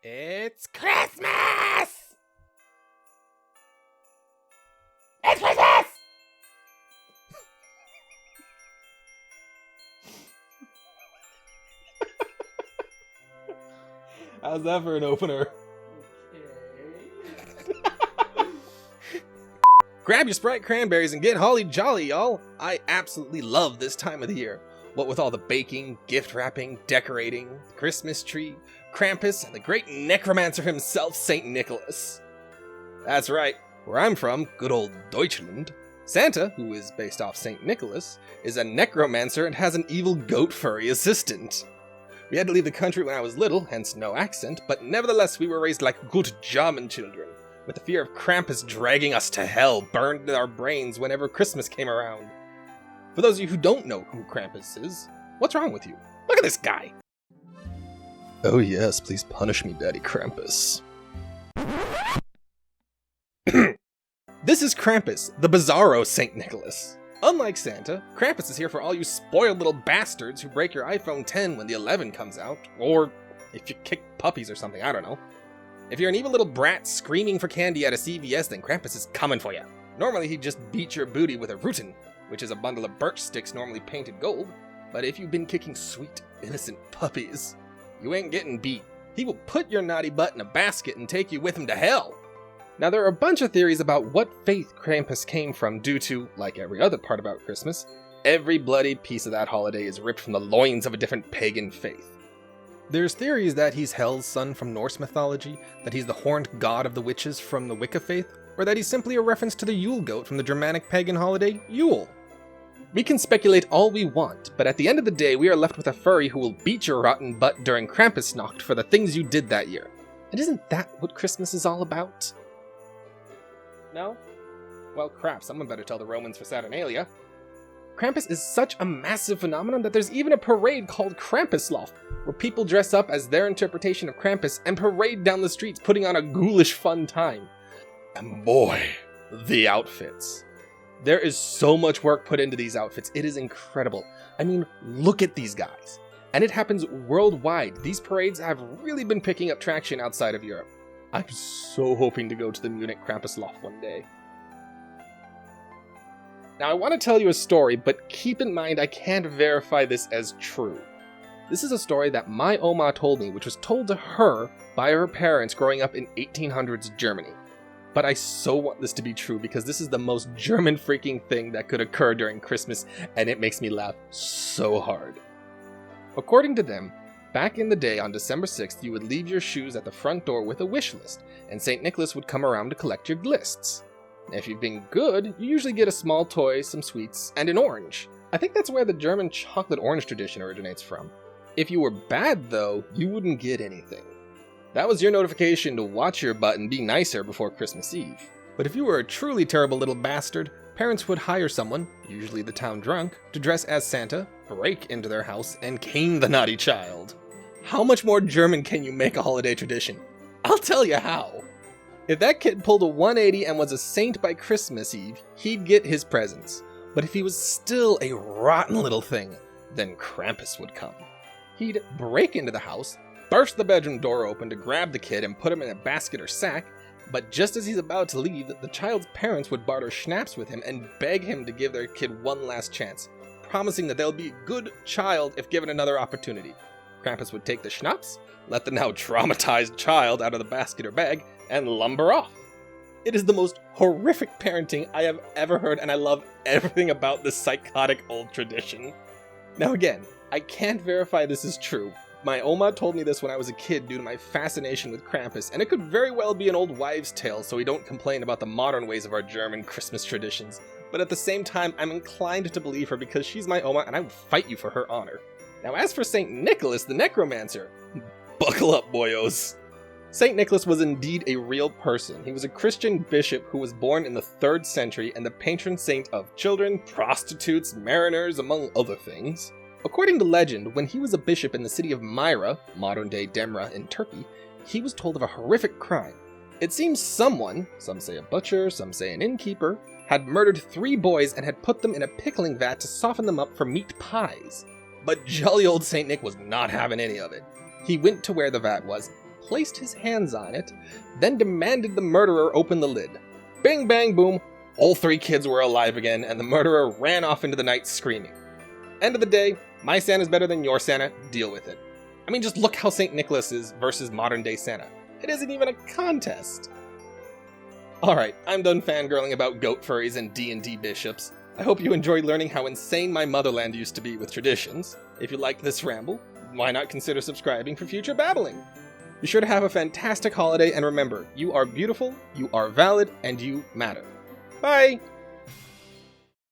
It's Christmas! It's Christmas! How's that for an opener? Grab your Sprite cranberries and get holly jolly, y'all! I absolutely love this time of the year. What with all the baking, gift wrapping, decorating, the Christmas tree, Krampus, and the great necromancer himself, St. Nicholas. That's right, where I'm from, good old Deutschland, Santa, who is based off St. Nicholas, is a necromancer and has an evil goat furry assistant. We had to leave the country when I was little, hence no accent, but nevertheless we were raised like good German children, with the fear of Krampus dragging us to hell burned in our brains whenever Christmas came around. For those of you who don't know who Krampus is, what's wrong with you? Look at this guy! Oh yes, please punish me, Daddy Krampus. This is Krampus, the bizarro St. Nicholas. Unlike Santa, Krampus is here for all you spoiled little bastards who break your iPhone 10 when the 11 comes out, or if you kick puppies or something, I don't know. If you're an evil little brat screaming for candy at a CVS, then Krampus is coming for you. Normally he'd just beat your booty with a rootin', which is a bundle of birch sticks normally painted gold, but if you've been kicking sweet, innocent puppies, you ain't getting beat. He will put your naughty butt in a basket and take you with him to hell. Now there are a bunch of theories about what faith Krampus came from due to, like every other part about Christmas, every bloody piece of that holiday is ripped from the loins of a different pagan faith. There's theories that he's Hel's son from Norse mythology, that he's the horned god of the witches from the Wicca faith, or that he's simply a reference to the Yule goat from the Germanic pagan holiday, Yule. We can speculate all we want, but at the end of the day we are left with a furry who will beat your rotten butt during Krampusnacht for the things you did that year. And isn't that what Christmas is all about? No? Well, crap, someone better tell the Romans for Saturnalia. Krampus is such a massive phenomenon that there's even a parade called Krampusloft, where people dress up as their interpretation of Krampus and parade down the streets putting on a ghoulish fun time. And boy, the outfits. There is so much work put into these outfits, it is incredible. I mean, look at these guys. And it happens worldwide. These parades have really been picking up traction outside of Europe. I'm so hoping to go to the Munich Krampusloft one day. Now I want to tell you a story, but keep in mind I can't verify this as true. This is a story that my Oma told me, which was told to her by her parents growing up in 1800s Germany. But I so want this to be true because this is the most German freaking thing that could occur during Christmas, and it makes me laugh so hard. According to them, back in the day on December 6th, you would leave your shoes at the front door with a wish list, and St. Nicholas would come around to collect your lists. If you've been good, you usually get a small toy, some sweets, and an orange. I think that's where the German chocolate orange tradition originates from. If you were bad, though, you wouldn't get anything. That was your notification to watch your butt and be nicer before Christmas Eve. But if you were a truly terrible little bastard, parents would hire someone, usually the town drunk, to dress as Santa, break into their house, and cane the naughty child. How much more German can you make a holiday tradition? I'll tell you how. If that kid pulled a 180 and was a saint by Christmas Eve, he'd get his presents. But if he was still a rotten little thing, then Krampus would come. He'd break into the house, burst the bedroom door open to grab the kid and put him in a basket or sack, but just as he's about to leave, the child's parents would barter schnapps with him and beg him to give their kid one last chance, promising that they'll be a good child if given another opportunity. Krampus would take the schnapps, let the now traumatized child out of the basket or bag, and lumber off. It is the most horrific parenting I have ever heard, and I love everything about this psychotic old tradition. Now again, I can't verify this is true. My Oma told me this when I was a kid due to my fascination with Krampus, and it could very well be an old wives' tale so we don't complain about the modern ways of our German Christmas traditions. But at the same time, I'm inclined to believe her because she's my Oma and I would fight you for her honor. Now as for St. Nicholas the Necromancer, buckle up, boyos. St. Nicholas was indeed a real person. He was a Christian bishop who was born in the 3rd century and the patron saint of children, prostitutes, mariners, among other things. According to legend, when he was a bishop in the city of Myra, modern-day Demra in Turkey, he was told of a horrific crime. It seems someone, some say a butcher, some say an innkeeper, had murdered 3 boys and had put them in a pickling vat to soften them up for meat pies. But jolly old St. Nick was not having any of it. He went to where the vat was, placed his hands on it, then demanded the murderer open the lid. Bing, bang, boom, all 3 kids were alive again, and the murderer ran off into the night screaming. End of the day, my Santa's better than your Santa, deal with it. I mean, just look how St. Nicholas is versus modern-day Santa. It isn't even a contest. Alright, I'm done fangirling about goat furries and D&D bishops. I hope you enjoyed learning how insane my motherland used to be with traditions. If you liked this ramble, why not consider subscribing for future babbling? Be sure to have a fantastic holiday, and remember, you are beautiful, you are valid, and you matter. Bye!